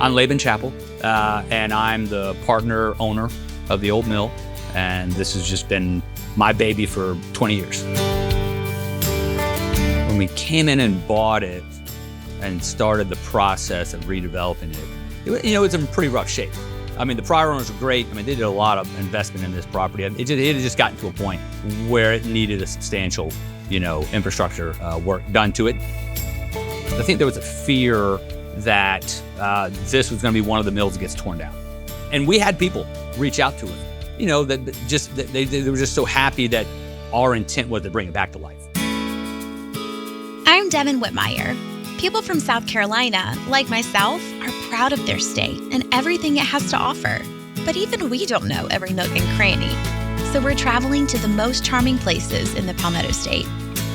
I'm Laban Chappell, and I'm the partner owner of the old mill, and this has just been my baby for 20 years. When we came in and bought it and started the process of redeveloping it was in pretty rough shape. I mean, the prior owners were great. I mean, they did a lot of investment in this property. It had just gotten to a point where it needed a substantial, infrastructure work done to it. I think there was a fear that this was going to be one of the mills that gets torn down. And we had people reach out to us, they were just so happy that our intent was to bring it back to life. I'm Devyn Whitmire. People from South Carolina, like myself, are proud of their state and everything it has to offer. But even we don't know every nook and cranny. So we're traveling to the most charming places in the Palmetto State.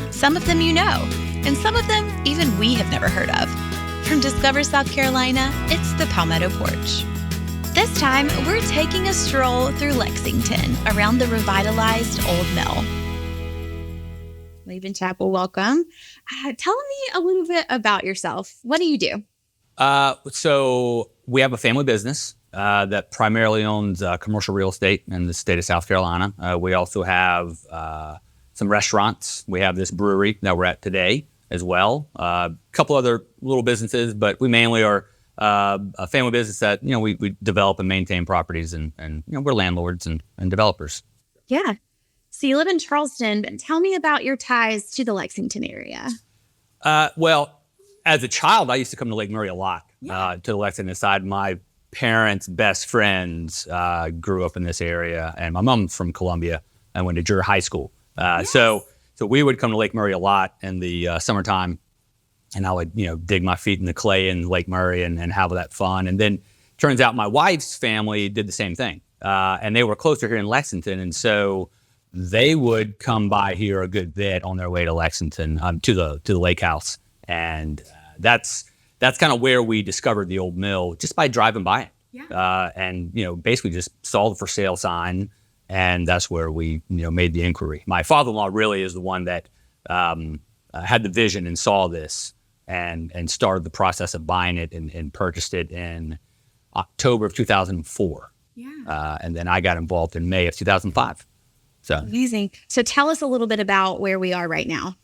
Some of them you know, and some of them even we have never heard of. From Discover South Carolina, it's the Palmetto Porch. This time, we're taking a stroll through Lexington around the revitalized Old Mill. Laban Chappell, welcome. Tell me a little bit about yourself. What do you do? So we have a family business that primarily owns commercial real estate in the state of South Carolina. We also have some restaurants. We have this brewery that we're at today as well. A couple other little businesses, but we mainly are a family business that, we develop and maintain properties and we're landlords and developers. Yeah. So you live in Charleston, but tell me about your ties to the Lexington area. Well, as a child, I used to come to Lake Murray a lot, to the Lexington side. My parents' best friends grew up in this area, and my mom's from Columbia and went to Juror High School. So we would come to Lake Murray a lot in the summertime, and I would, dig my feet in the clay in Lake Murray and have that fun. And then turns out my wife's family did the same thing, and they were closer here in Lexington, and so they would come by here a good bit on their way to Lexington, to the lake house. And that's kind of where we discovered the old mill, just by driving by it. Yeah. And basically just saw the for sale sign, and that's where we made the inquiry. My father-in-law really is the one that had the vision and saw this and started the process of buying it and purchased it in October of 2004. Yeah. And then I got involved in May of 2005. So amazing. So tell us a little bit about where we are right now.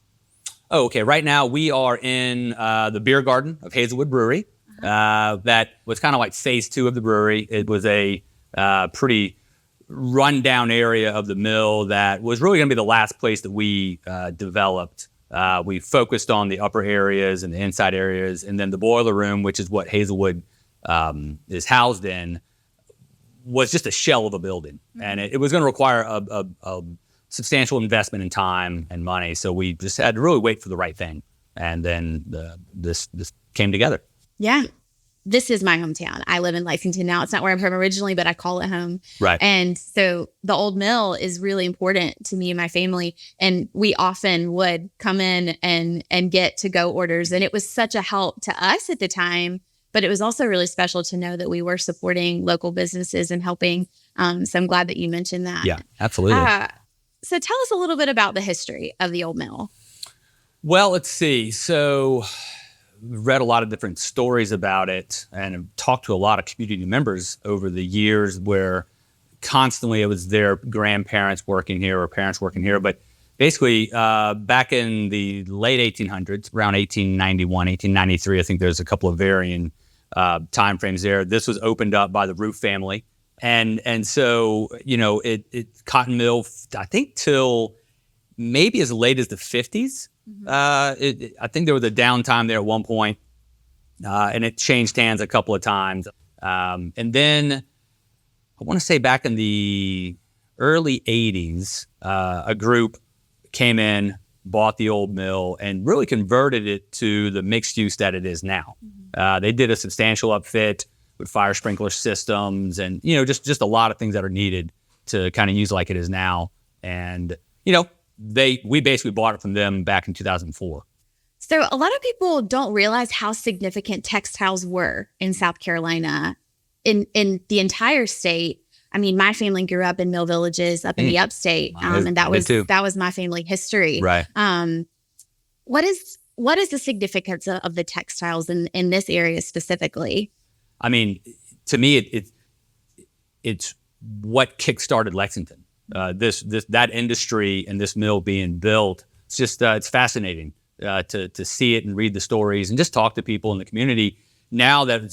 Oh, okay. Right now we are in the beer garden of Hazelwood Brewery. That was kind of like phase 2 of the brewery. It was a pretty rundown area of the mill that was really going to be the last place that we developed. We focused on the upper areas and the inside areas, and then the boiler room, which is what Hazelwood is housed in, was just a shell of a building. And it was going to require a substantial investment in time and money. So we just had to really wait for the right thing. And then this came together. Yeah. This is my hometown. I live in Lexington now. It's not where I'm from originally, but I call it home. Right. And so the old mill is really important to me and my family. And we often would come in and get to-go orders. And it was such a help to us at the time. But it was also really special to know that we were supporting local businesses and helping. So I'm glad that you mentioned that. Yeah, absolutely. So tell us a little bit about the history of the old mill. Well, let's see. So we've read a lot of different stories about it and have talked to a lot of community members over the years where constantly it was their grandparents working here or parents working here. But basically, back in the late 1800s, around 1891, 1893, I think there's a couple of varying time frames there. This was opened up by the Roof family. And so, it cotton mill, I think till maybe as late as the 50s. Mm-hmm. I think there was a downtime there at one point, and it changed hands a couple of times. And then I want to say back in the early 80s, a group came in, bought the old mill, and really converted it to the mixed use that it is now. Mm-hmm. They did a substantial upfit with fire sprinkler systems and, just a lot of things that are needed to kind of use like it is now. And, we basically bought it from them back in 2004. So a lot of people don't realize how significant textiles were in South Carolina, in the entire state. I mean, my family grew up in mill villages up in the upstate, and that was my family history. Right. What is the significance of the textiles in this area specifically? I mean, to me, it's what kickstarted Lexington. That industry and this mill being built. It's just it's fascinating to see it and read the stories and just talk to people in the community. Now that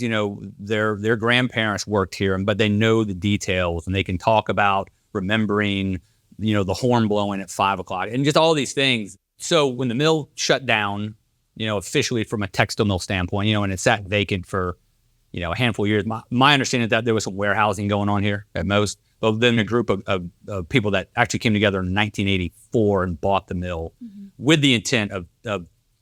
their grandparents worked here, but they know the details and they can talk about remembering the horn blowing at 5 o'clock and just all these things. So when the mill shut down, officially from a textile mill standpoint, and it sat vacant for a handful of years. My understanding is that there was some warehousing going on here at most. But then a group of people that actually came together in 1984 and bought the mill with the intent of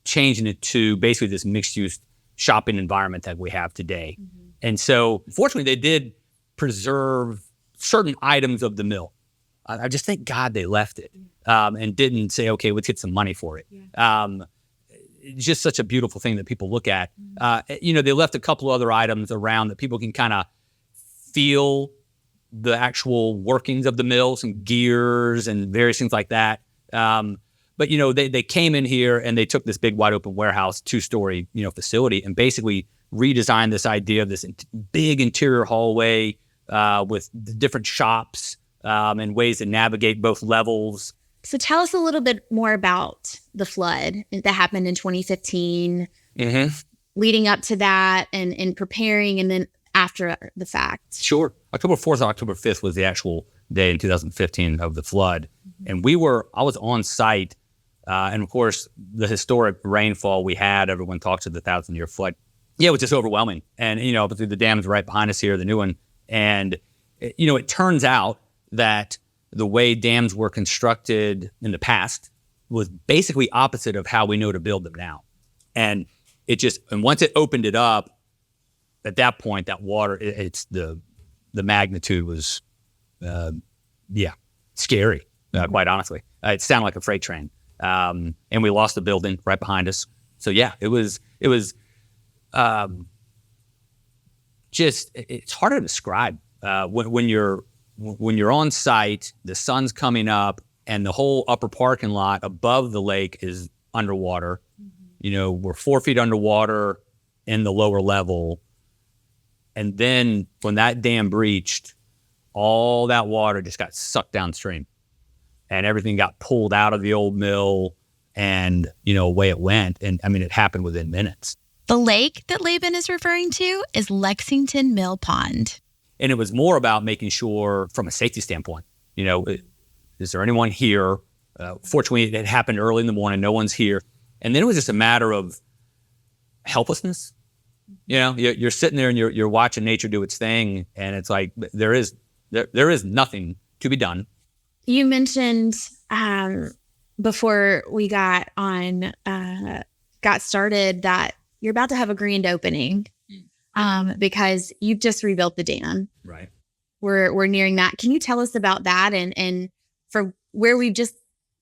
changing it to basically this mixed-use shopping environment that we have today. And so, fortunately, they did preserve certain items of the mill. I just thank God they left it and didn't say, okay, let's get some money for it. It's just such a beautiful thing that people look at. They left a couple other items around that people can kind of feel the actual workings of the mill, some gears and various things like that. But they came in here and they took this big wide open warehouse, 2-story, facility, and basically redesigned this idea of this big interior hallway with different shops and ways to navigate both levels. So tell us a little bit more about the flood that happened in 2015, leading up to that and preparing, and then after the fact. Sure. October 4th and October 5th was the actual day in 2015 of the flood. And I was on site. And of course, the historic rainfall we had, everyone talks of the 1,000-year flood. Yeah, it was just overwhelming. And, obviously the dam's right behind us here, the new one. And, it turns out that the way dams were constructed in the past was basically opposite of how we know to build them now. And once it opened it up, at that point, that water, the magnitude was, scary, quite honestly. It sounded like a freight train. And we lost the building right behind us. So yeah, it was just, it's hard to describe when you're on site, the sun's coming up, and the whole upper parking lot above the lake is underwater. We're 4 feet underwater in the lower level. And then when that dam breached, all that water just got sucked downstream. And everything got pulled out of the old mill and, away it went. And I mean, it happened within minutes. The lake that Laban is referring to is Lexington Mill Pond. And it was more about making sure from a safety standpoint, is there anyone here? Fortunately, it happened early in the morning. No one's here. And then it was just a matter of helplessness. You're sitting there and you're watching nature do its thing. And it's like, there is nothing to be done. You mentioned before we got started that you're about to have a grand opening because you've just rebuilt the dam. Right. We're nearing that. Can you tell us about that and from where we've just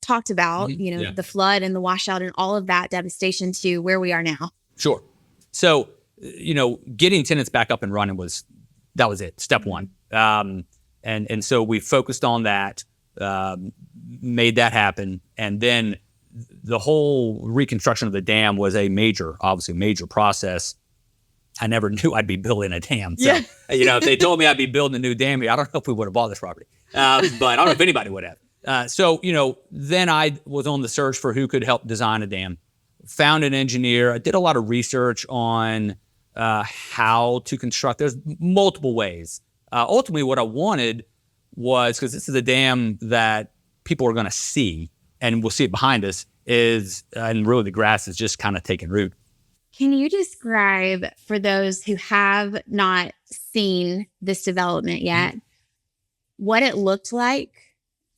talked about, the flood and the washout and all of that devastation to where we are now? Sure. So, getting tenants back up and running was it, step one. And so we focused on that, made that happen. And then the whole reconstruction of the dam was obviously major process. I never knew I'd be building a dam. So, if they told me I'd be building a new dam, I don't know if we would have bought this property. But I don't know if anybody would have. So, then I was on the search for who could help design a dam. Found an engineer. I did a lot of research on how to construct. There's multiple ways. Ultimately, what I wanted was, because this is a dam that people are going to see, and we'll see it behind us, and really the grass is just kind of taking root. Can you describe, for those who have not seen this development yet, what it looked like,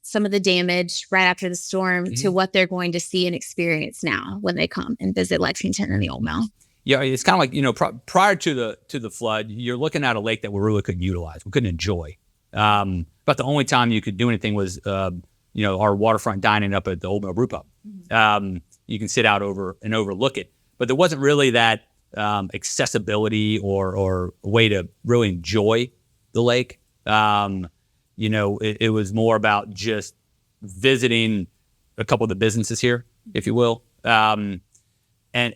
some of the damage right after the storm, to what they're going to see and experience now when they come and visit Lexington and the old mill? Yeah, it's kind of like, prior to the flood, you're looking at a lake that we really couldn't utilize. We couldn't enjoy. But the only time you could do anything was, our waterfront dining up at the old mill brew pub. You can sit out and overlook it. But there wasn't really that accessibility or way to really enjoy the lake. It was more about just visiting a couple of the businesses here, if you will. And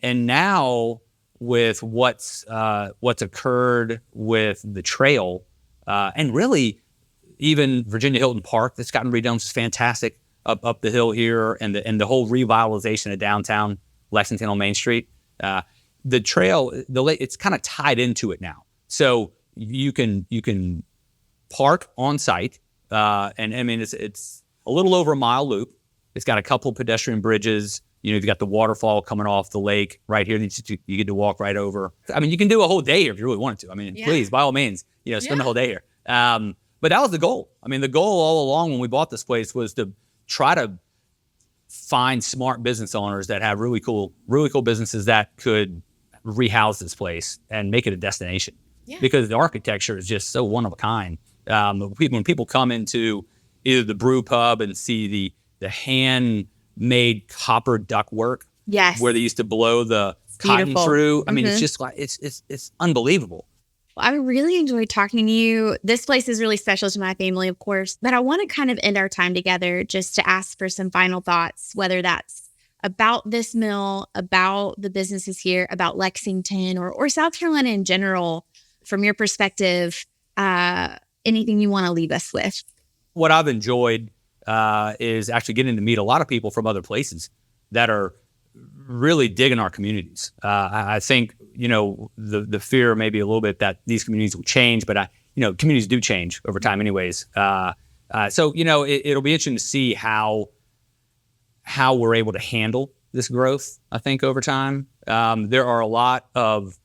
now with what's occurred with the trail, and really even Virginia Hilton Park that's gotten redone, which is fantastic up the hill here, and the whole revitalization of downtown Lexington on Main Street. The trail, the lake, it's kind of tied into it now, so you can park on site, and I mean it's a little over a mile loop. It's got a couple pedestrian bridges. You've got the waterfall coming off the lake right here. You get to walk right over. I mean, you can do a whole day here if you really wanted to. I mean, please, by all means, spend the whole day here. But that was the goal. I mean, the goal all along when we bought this place was to try to find smart business owners that have really cool businesses that could rehouse this place and make it a destination. Yeah. Because the architecture is just so one of a kind. When people come into either the brew pub and see the handmade copper ductwork, where they used to blow the cotton through. I mean, it's just like it's unbelievable. Well, I really enjoyed talking to you. This place is really special to my family, of course, but I want to kind of end our time together just to ask for some final thoughts, whether that's about this mill, about the businesses here, about Lexington or South Carolina in general, from your perspective, anything you want to leave us with. What I've enjoyed is actually getting to meet a lot of people from other places that are really digging our communities. I think, the fear may be a little bit that these communities will change, but communities do change over time anyways. So it'll be interesting to see how we're able to handle this growth, I think, over time. There are a lot of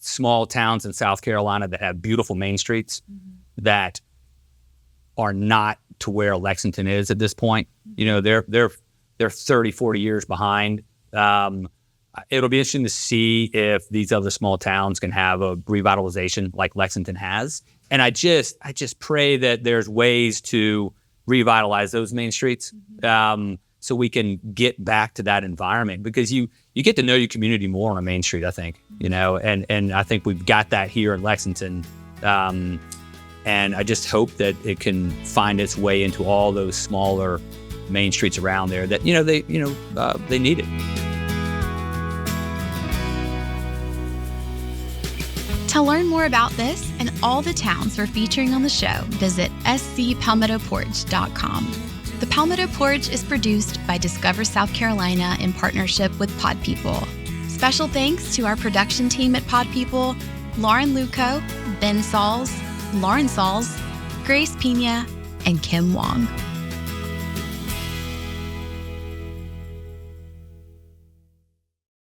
small towns in South Carolina that have beautiful main streets that are not to where Lexington is at this point. They're 30, 40 years behind. It'll be interesting to see if these other small towns can have a revitalization like Lexington has. And I just pray that there's ways to revitalize those main streets, so we can get back to that environment, because you get to know your community more on a main street, I think, and I think we've got that here in Lexington. And I just hope that it can find its way into all those smaller main streets around there that, they need it. To learn more about this and all the towns we're featuring on the show, visit scpalmettoporch.com. The Palmetto Porch is produced by Discover South Carolina in partnership with Pod People. Special thanks to our production team at Pod People, Lauren Luco, Ben Sauls, Lauren Sauls, Grace Pina, and Kim Wong.